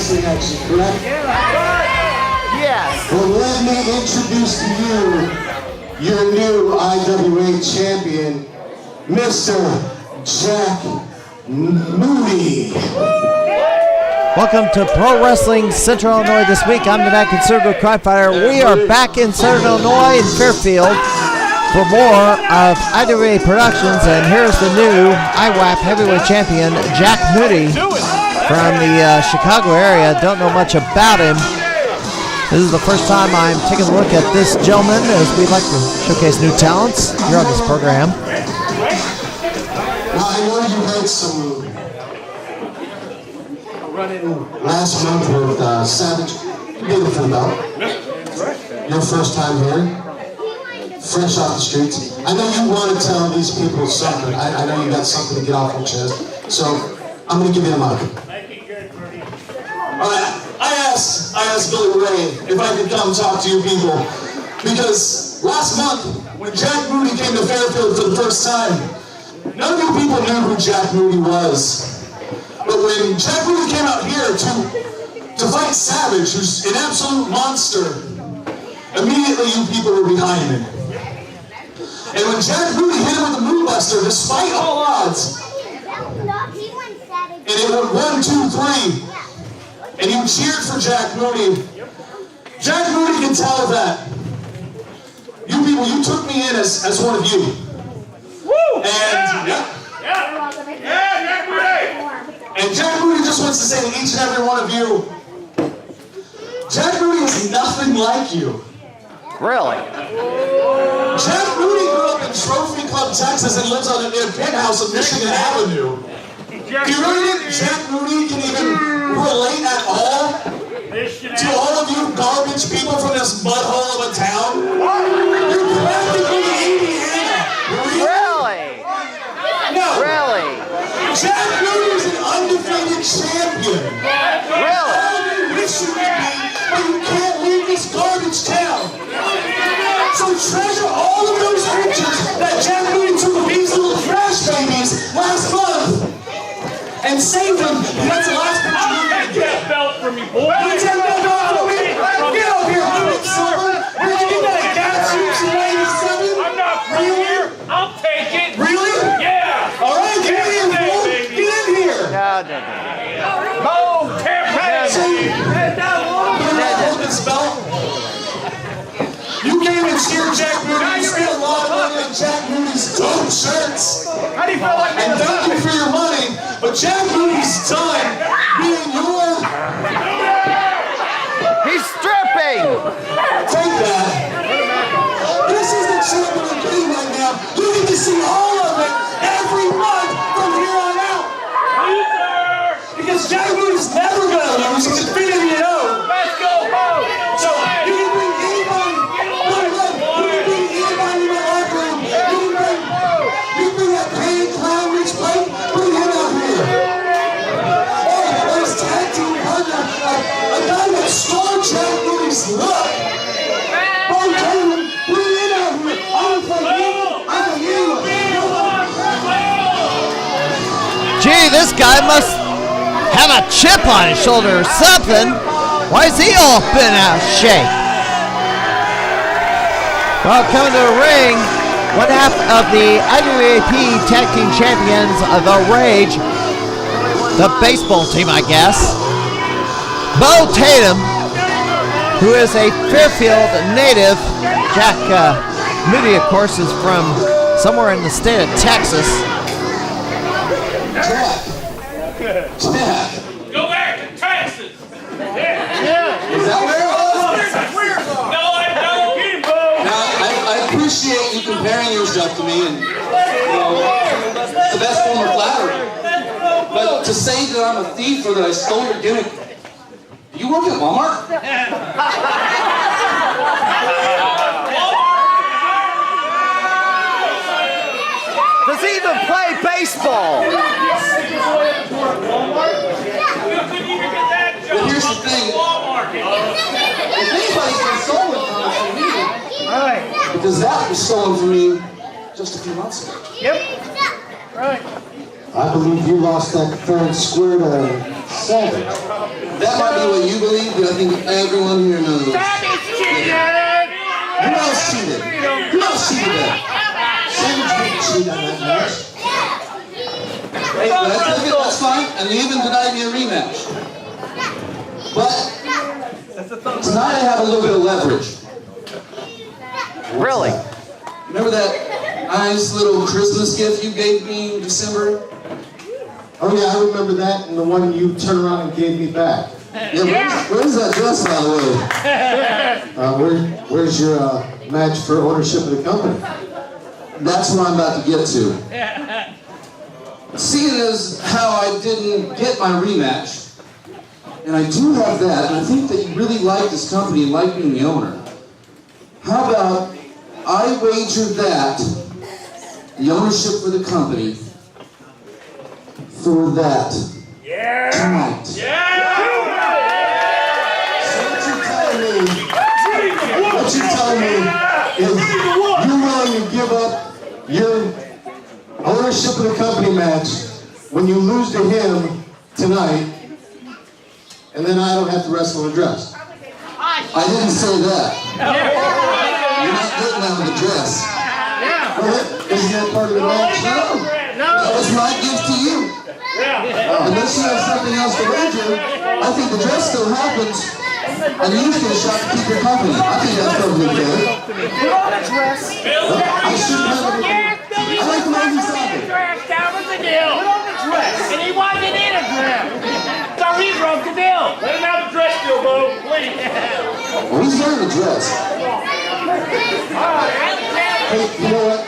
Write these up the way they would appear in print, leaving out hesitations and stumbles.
wrestling action, correct? Yes. Well, let me introduce to you your new IWA champion, Mr. Jack Moody. Welcome to Pro Wrestling Central Illinois this week. I'm the Mad Conservative Crime Fighter. We are back in Southern Illinois in Fairfield for more of IWA Productions, and here's the new IWAP heavyweight champion, Jack Moody, from the Chicago area. Don't know much about him. This is the first time I'm taking a look at this gentleman, as we like to showcase new talents here on this program. Now, I know you had some last month with Savage. Beautiful belt. Your first time here, fresh off the streets. I know you want to tell these people something. I know you got something to get off your chest. So I'm going to give you the mic. All right. I asked Billy Ray if I could come talk to you people, because last month when Jack Moody came to Fairfield for the first time, none of you people knew who Jack Moody was. But when Jack Moody came out here to fight Savage, who's an absolute monster, immediately you people were behind him. And when Jack Moody hit him with the Moon Buster, despite all odds, and it went 1, 2, 3, and you cheered for Jack Moody, Jack Moody can tell that you people, you took me in as one of you. Woo! And And Jack Moody just wants to say to each and every one of you, Jack Moody is nothing like you. Really? Jack Moody grew up in Trophy Club, Texas, and lives in a penthouse of Michigan Avenue. Do you really think Jack Moody can even relate at all to all of you garbage people from this mudhole of a town? You're practically Indiana. Really? No. Really? Jack Moody is an undefeated champion. Really? You wish you could be, but you can't leave this garbage town. So treasure all of those pictures that Jack Moody took of these little trash babies last month and save them. And that's the last picture you're going to get. That belt from me, boy. You take that belt from me? Get up here, Quick Silver. Where'd you get that at Gas Soups in 97? I'm not from here. I'll take it. Really? Yeah. All right, get in here, fool. Get in here. No. Go, campaign. Hold this belt. You came and cheered Jack Moody. You spent a lot of money on Jack Moody's dope shirts. How do you feel like And thank you for your money, but Jack Moody's done being your... He's stripping! Take that. This is the champion of the game right now. You need to see all of it every month from here on out. Because Jack Moody's never going to lose. He's defeated me, you know. Let's go, Bo. So you can bring anybody. You can bring anybody in the locker room. You can bring that pain clown Rich Blake. Bring him out here. Or his tag team partner, a guy that stole Jack Moody's look. Beau Tatum, bring him out here. I'm for you. I'm for you. Gee, this guy must have a chip on his shoulder or something. Why is he all bent out of shape? Well, coming to the ring, one half of the IWAP Tag Team Champions of The Rage, the baseball team, I guess. Beau Tatum, who is a Fairfield native. Jack Moody, of course, is from somewhere in the state of Texas. Jack. Go back to Texas. Is that where it was? No, I don't. Get him, Bo. Now, I appreciate you comparing yourself to me, and it's the best form of flattery. But to say that I'm a thief or that I stole your gimmick, you work at Walmart? Does he even play baseball? But here's the thing. If anybody can stolen from me, because that was stolen from me just a few months ago. I believe you lost that fair and square to Savage. That might be what you believe, but I think everyone here knows. Who else cheated? Who else cheated that? Savage didn't cheat on that match. Hey, that's fine, and you even denied me a rematch. But tonight I have a little bit of leverage. Really? Remember that nice little Christmas gift you gave me in December? Oh yeah, I remember that, and the one you turned around and gave me back. Yeah, where's that dress, by the way? Where's your match for ownership of the company? That's what I'm about to get to. Seeing as how I didn't get my rematch, and I do have that, and I think that you really like this company and like being the owner. How about I wager that the ownership for the company for that tonight. So what you're telling me is you're willing to give up your ownership of the company match when you lose to him tonight, and then I don't have to wrestle in a dress. I didn't say that. You're not getting out of the dress. Well, isn't that part of the match? No. That was my gift to you. Unless you have something else to wager, I think the dress still happens, and you get a shot to keep your company. I think that's probably fair. I shouldn't have it. I like the way you sound it. That was the deal. And he wasn't in a dress. So he broke the deal. Let him have the dress deal, Beau, please. Well, he's wearing the dress. Hey, you know what?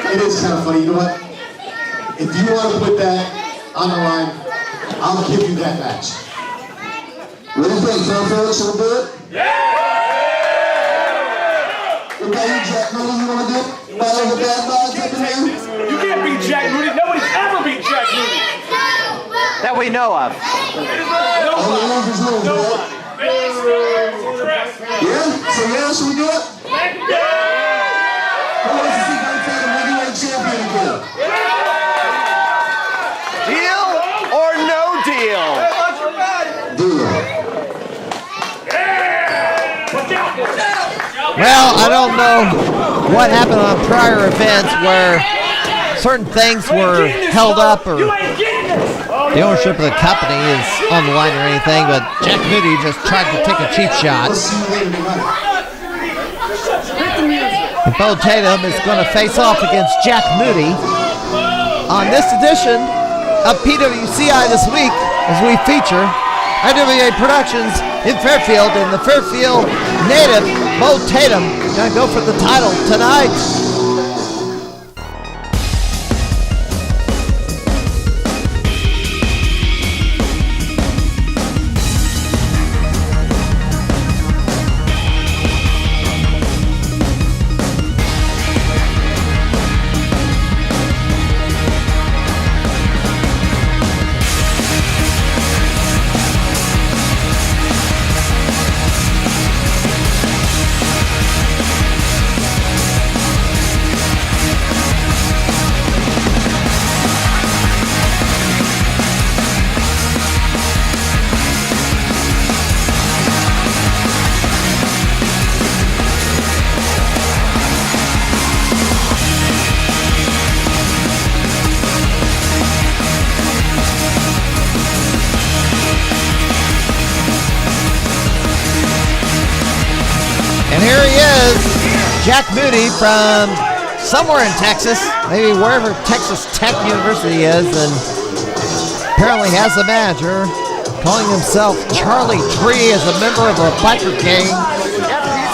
It is kind of funny. You know what? If you want to put that on the line, I'll give you that match. What do you think, Fairfield? Should we do it? What about you, Jack Moody? You want to do it? Battle of the bad boys up in here? You can't beat Jack Moody. Nobody's ever beat Jack Moody. That we know of. Only losers lose, right? Yeah? So yeah, should we do it? Who wants to see Beau Tatum heavyweight champion again? Deal or no deal? Deal. Well, I don't know what happened on prior events where certain things were held up or the ownership of the company is on the line or anything, but Jack Moody just tried to take a cheap shot. We'll see you later tonight. And Beau Tatum is going to face off against Jack Moody on this edition of PWCI this week as we feature IWA Productions in Fairfield, and the Fairfield native Beau Tatum going to go for the title tonight. And here he is, Jack Moody from somewhere in Texas, maybe wherever Texas Tech University is, and apparently has a manager calling himself Charlie Tree, as a member of a biker gang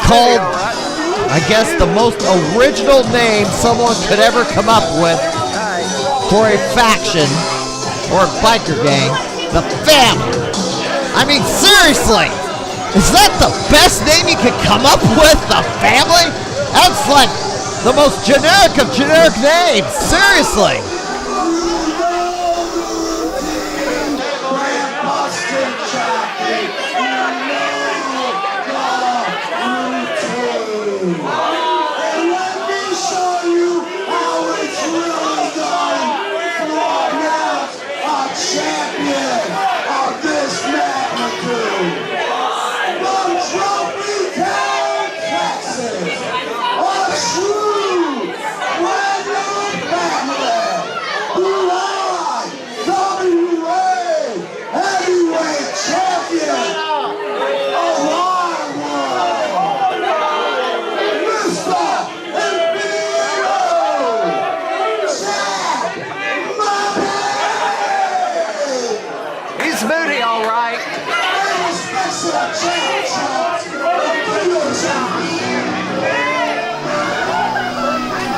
called, I guess, the most original name someone could ever come up with for a faction or a biker gang, the Family. I mean, seriously. Is that the best name you could come up with? The Family? That's like the most generic of generic names. Seriously.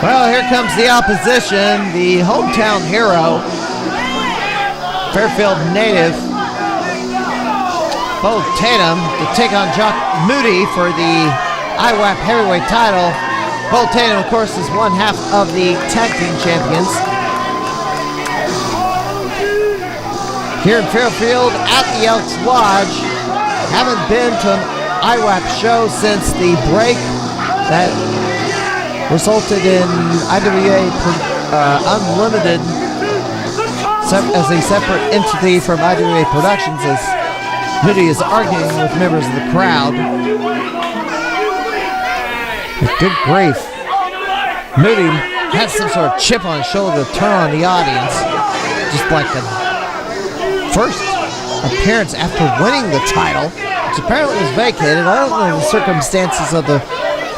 Well, here comes the opposition, the hometown hero, Fairfield native, Beau Tatum, to take on Moody for the IWAP heavyweight title. Beau Tatum, of course, is one half of the tag team champions. Here in Fairfield at the Elks Lodge. Haven't been to an IWAP show since the break that resulted in IWA Unlimited as a separate entity from IWA Productions, as Moody is arguing with members of the crowd. Good grief. Moody had some sort of chip on his shoulder to turn on the audience, just like the first appearance after winning the title, which apparently was vacated. I don't know the circumstances of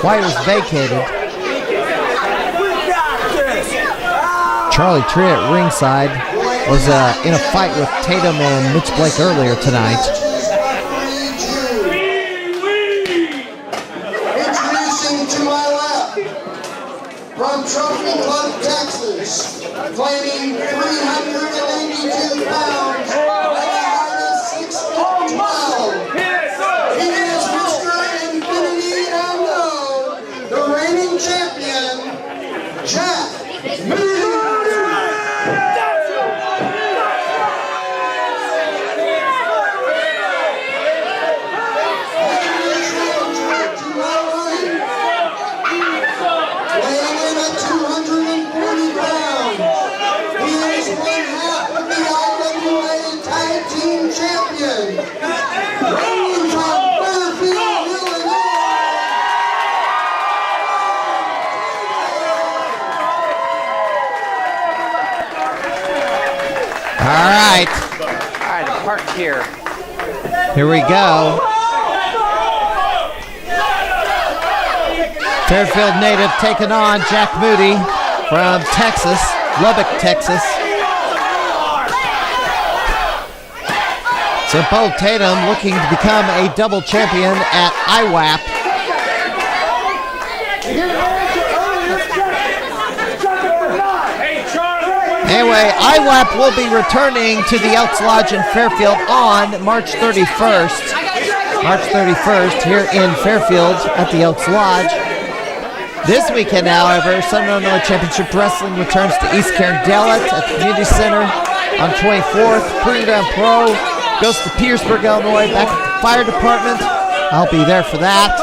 why it was vacated. Charlie Tree at ringside was in a fight with Tatum and Mitch Blake earlier tonight. Introducing to my left, from Trophy Club, Texas, claiming 382 pounds and a height of 6 foot 12. He is Mr. Infinity Unknown, the reigning champion, Jack Moody. All right, park here. Here we go. Fairfield native taking on Jack Moody from Texas, Lubbock, Texas. So Beau Tatum looking to become a double champion at IWAP. Anyway, IWAP will be returning to the Elks Lodge in Fairfield on March 31st. March 31st here in Fairfield at the Elks Lodge. This weekend, however, Southern Illinois Championship Wrestling returns to East Carondelet at the Community Center on 24th. Proving Ground Pro goes to Petersburg, Illinois, back at the Fire Department. I'll be there for that.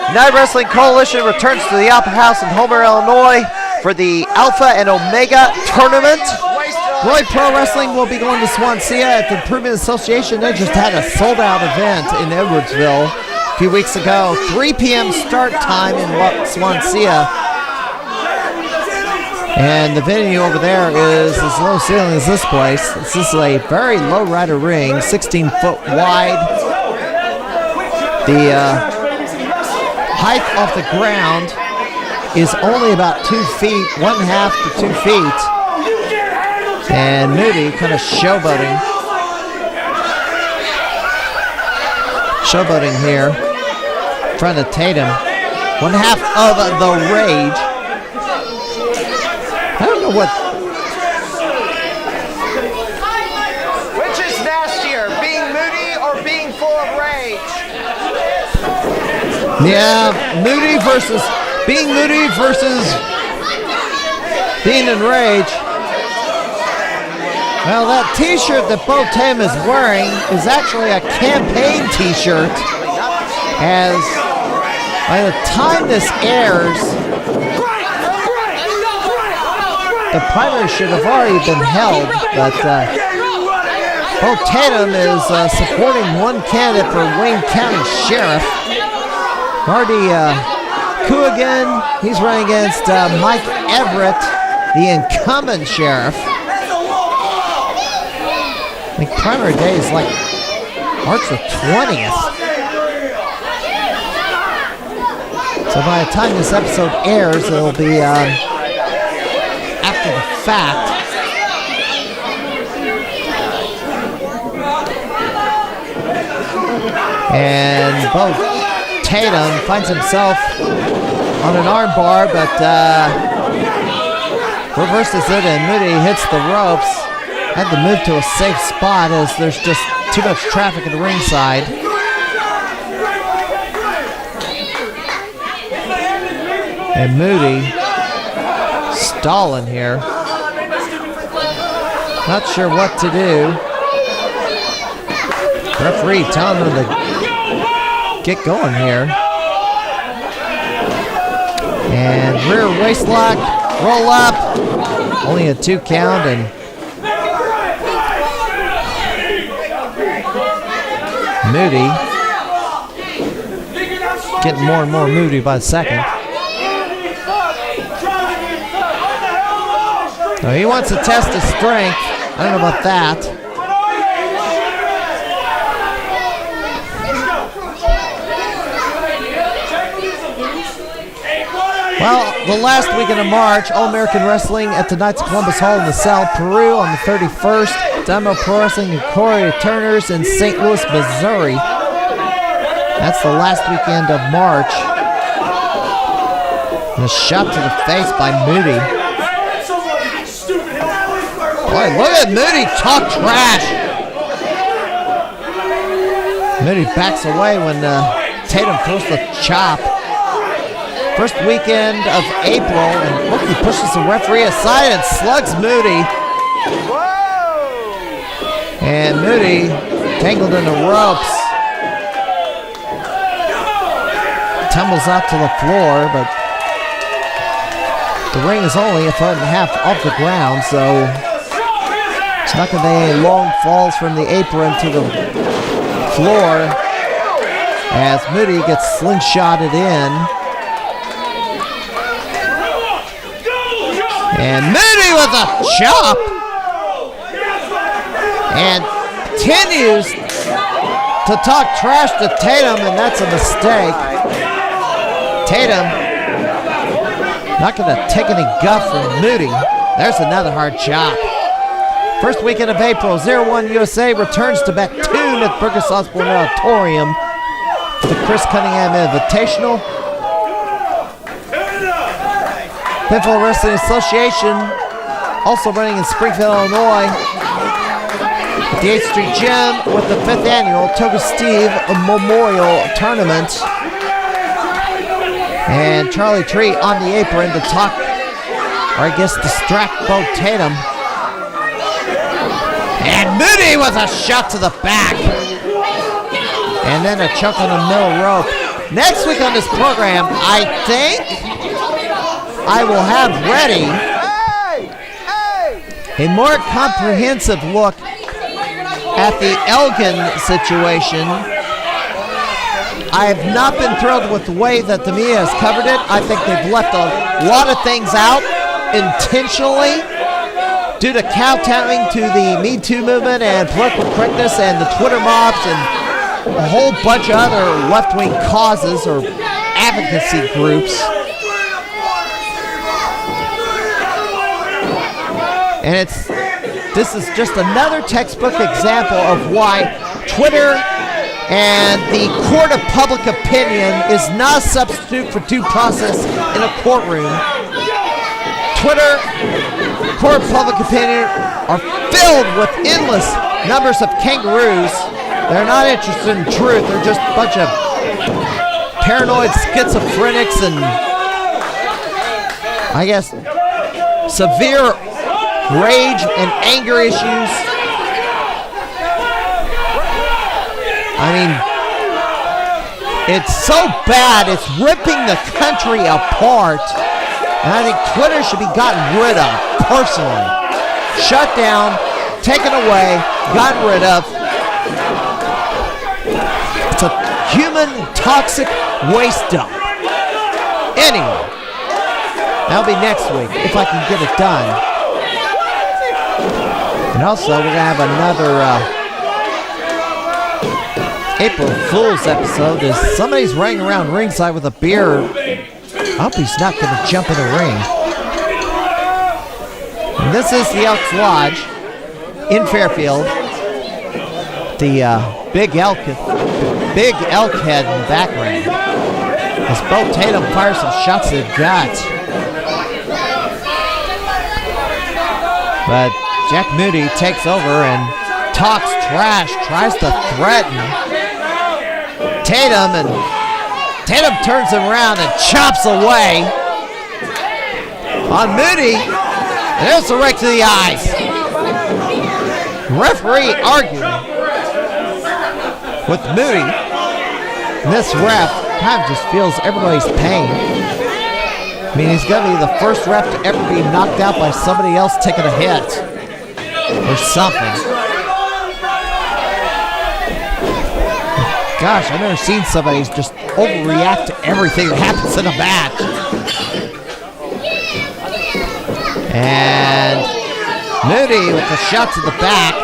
United Wrestling Coalition returns to the Opera House in Homer, Illinois for the Alpha and Omega Tournament. Roy Pro Wrestling will be going to Swansea at the Improvement Association. They just had a sold-out event in Edwardsville a few weeks ago. 3 p.m. start time in Swansea. And the venue over there is as low ceiling as this place. This is a very low rider ring, 16 foot wide. The height off the ground is only about 2 feet, 1/2 to 2 feet. And Moody kind of showboating here in front of Tatum. 1/2 of the Rage. I don't know what. Which is nastier, being Moody or being full of rage? Yeah, being Moody versus being in rage. Well, that t-shirt that Beau Tatum is wearing is actually a campaign t-shirt. As by the time this airs, the primary should have already been held, but Beau Tatum is supporting one candidate for Wayne County Sheriff. Marty Coogan, he's running against Mike Everett, the incumbent sheriff. I think primary day is like March the 20th. So by the time this episode airs, it'll be after the fact. And Beau Tatum finds himself on an arm bar, but reverses it, and Moody hits the ropes. Had to move to a safe spot as there's just too much traffic at the ringside. And Moody stalling here. Not sure what to do. Referee telling him to get going here. And rear waist lock, roll up. Only a 2 count, and Moody getting more and more moody by the second. So he wants to test his strength. I don't know about that. Well, the last weekend of March, All-American Wrestling at the Knights of Columbus Hall in LaSalle, Peru on the 31st. Dynamo Pro Wrestling and Corey Turners in St. Louis, Missouri. That's the last weekend of March. And a shot to the face by Moody. Boy, look at Moody talk trash. Moody backs away when Tatum throws the chop. First weekend of April, and look, he pushes the referee aside and slugs Moody. And Moody tangled in the ropes. Tumbles out to the floor, but the ring is only 1.5 feet off the ground, so it's not going to be any long falls from the apron to the floor as Moody gets slingshotted in. And Moody with a chop. And continues to talk trash to Tatum, and that's a mistake. Tatum not going to take any guff from Moody. There's another hard chop. First weekend of April, 01 USA returns to Bethune at Burgess Osborne Auditorium for the Chris Cunningham Invitational. Pinfall Wrestling Association, also running in Springfield, Illinois, at the 8th Street Gym with the 5th annual Toga Steve Memorial Tournament. And Charlie Tree on the apron to talk, or I guess distract Beau Tatum. And Moody with a shot to the back. And then a choke on the middle rope. Next week on this program, I think I will have ready a more comprehensive look at the Elgin situation. I have not been thrilled with the way that the media has covered it. I think they've left a lot of things out intentionally due to kowtowing to the Me Too movement and political correctness and the Twitter mobs and a whole bunch of other left-wing causes or advocacy groups. And this is just another textbook example of why Twitter and the court of public opinion is not a substitute for due process in a courtroom. Twitter, court of public opinion are filled with endless numbers of kangaroos. They're not interested in truth. They're just a bunch of paranoid schizophrenics and, I guess, severe rage and anger issues. I mean, it's so bad, it's ripping the country apart. And I think Twitter should be gotten rid of, personally. Shut down, taken away, gotten rid of. It's a human toxic waste dump. Anyway, that'll be next week, if I can get it done. And also, we're going to have another April Fool's episode as somebody's running around ringside with a beer. I hope he's not going to jump in the ring. And this is the Elks Lodge in Fairfield. The big elk head in the background. As Beau Tatum fires some shots to the gut. But Jack Moody takes over and talks trash, tries to threaten Tatum, and Tatum turns him around and chops away on Moody. And there's a right to the eyes. Referee arguing with Moody. And this ref kind of just feels everybody's pain. I mean, he's going to be the first ref to ever be knocked out by somebody else taking a hit or something. Gosh, I've never seen somebody just overreact to everything that happens in a match. And Moody with the shot to the back.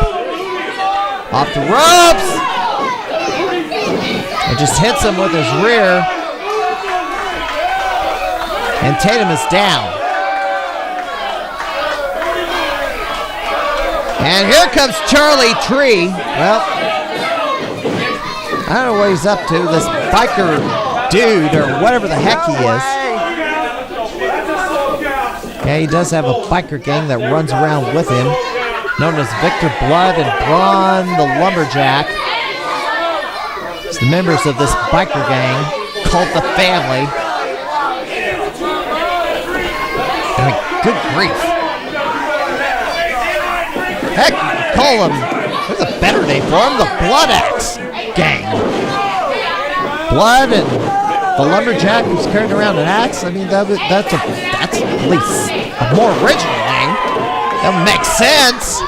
Off the ropes. And just hits him with his rear. And Tatum is down. And here comes Charlie Tree. Well, I don't know what he's up to, this biker dude or whatever the heck he is. Yeah, he does have a biker gang that runs around with him, known as Victor Blood and Braun the Lumberjack. It's the members of this biker gang called the Family. I mean, good grief. Heck, you could call them, there's a better name for them, the Blood Axe Gang. Blood and the Lumberjack who's carrying around an axe. I mean, that's at least a more original name. That would make sense.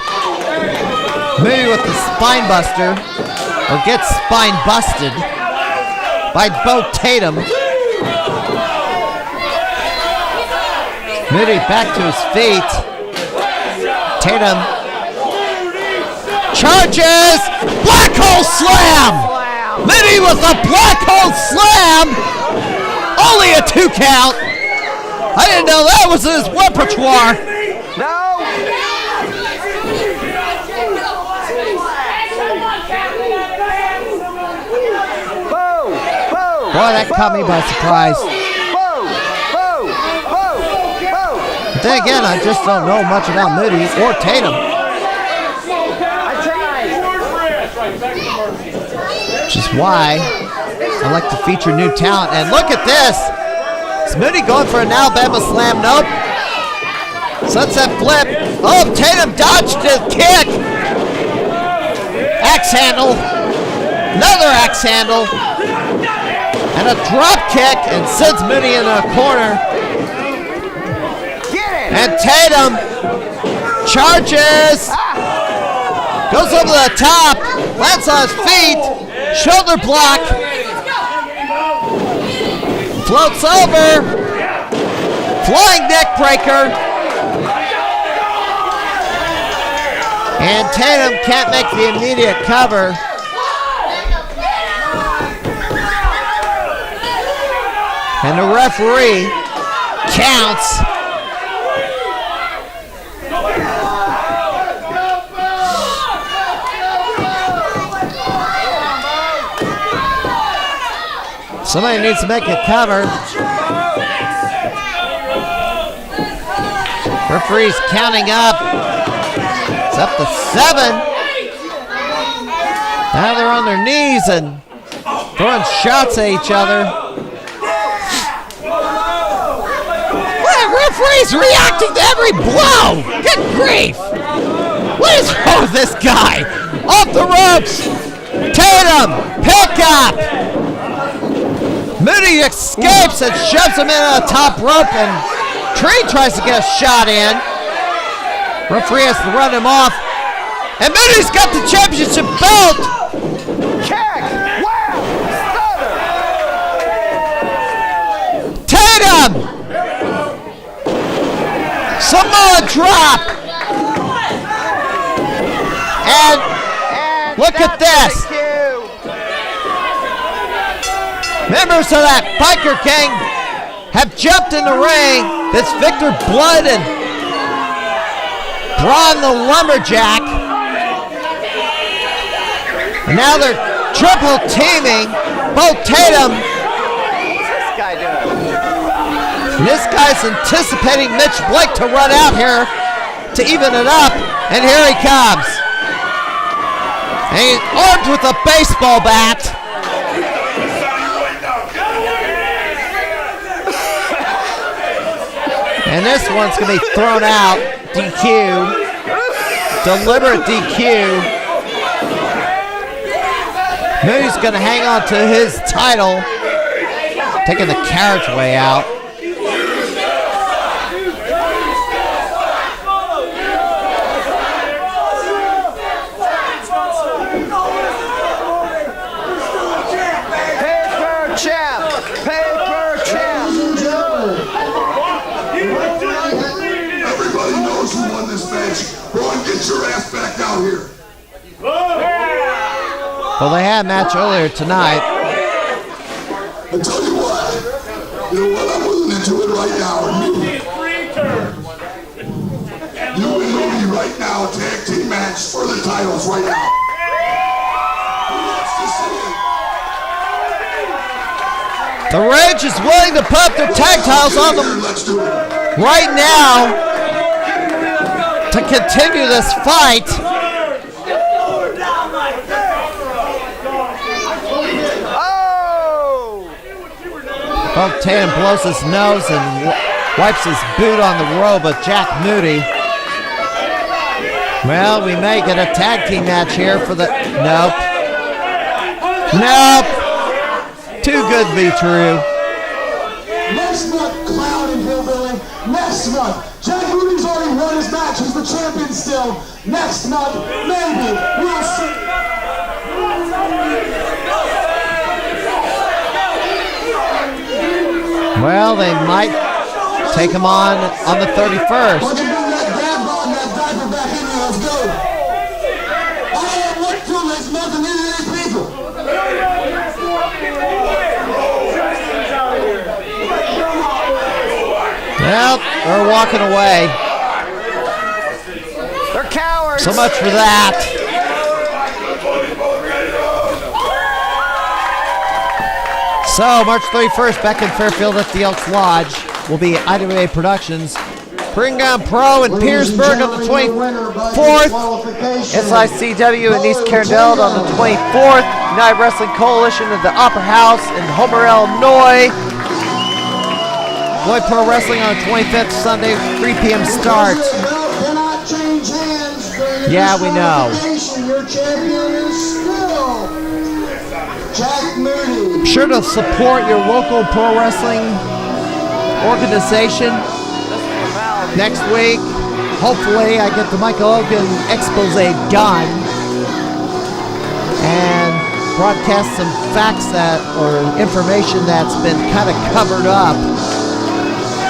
Maybe with the spine buster, or gets spine busted by Beau Tatum. Moody back to his feet. Tatum charges! Black hole slam! Moody with a black hole slam! Only a 2 count! I didn't know that was his repertoire! No! Boy, that caught me by surprise. But then again, I just don't know much about Moody or Tatum. Which is why I like to feature new talent. And look at this! Is Moody going for an Alabama slam? Nope. Sunset flip. Oh, Tatum dodged his kick. Axe handle. Another axe handle. And a drop kick, and sends Moody in a corner. And Tatum charges. Goes over the top. Lands on his feet. Shoulder block. Floats over. Flying neck breaker. And Tatum can't make the immediate cover. And the referee counts. Somebody needs to make a cover. Referee's counting up. It's up to 7. Now they're on their knees and throwing shots at each other. Referee's reacting to every blow! Good grief! What is wrong with this guy? Off the ropes! Tatum! Pick up! Moody escapes and shoves him in on the top rope, and Tree tries to get a shot in. Referee has to run him off. And Moody's got the championship belt! Kick! Wow! Stunner! Tatum! Samoa drop! And look at this! Members of that biker gang have jumped in the ring. This Victor Blood and Braun the Lumberjack. And now they're Triple teaming. Beau Tatum. What's this guy doing? This guy's anticipating Mitch Blake to run out here to even it up. And here he comes. And he's armed with a baseball bat. And this one's going to be thrown out. DQ. Deliberate DQ. Moody's going to hang on to his title. Taking the carriageway out. Paper champ. Paper champ. Everybody knows who won this match. Go and get your ass back out here. Well, they had a match earlier tonight. I tell you what, I'm willing to do it right now. And you and Moody right now, tag team match for the titles right now. Who wants to see it? The Rage is willing to put up their tag titles on them Let's do it. right now to continue this fight. Beau Tatum blows his nose and wipes his boot on the robe of Jack Moody. Well, we may get a tag team match here for the... Nope. Nope. Too good to be true. Next month, Cloud and Hillbilly. Next month. Jack Moody's already won his match. He's the champion still. Next month, maybe we'll see. Well, they might take him on the 31st. Why don't you bring that grab ball and that diaper back in here? Let's go. I ain't worked through this month and neither these people. Well, they're walking away. They're cowards. So much for that. So, March 31st, back in Fairfield at the Elks Lodge will be IWA Productions. Bring-On Pro in Petersburg on the 24th. SICW in East Carrollton on the 24th. United Wrestling Coalition at the Opera House in Homer, Illinois. Lloyd Pro Wrestling on the 25th, Sunday, 3 p.m. start. Yeah, we know. Your champion is still Jack Moody. Be sure to support your local pro wrestling organization. Next week, hopefully I get the Michael Hogan expose done and broadcast some facts or information that's been kind of covered up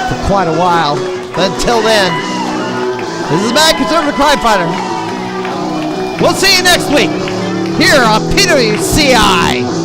for quite a while. But until then, this is Mad Conservative Crime Fighter. We'll see you next week here on PWCI.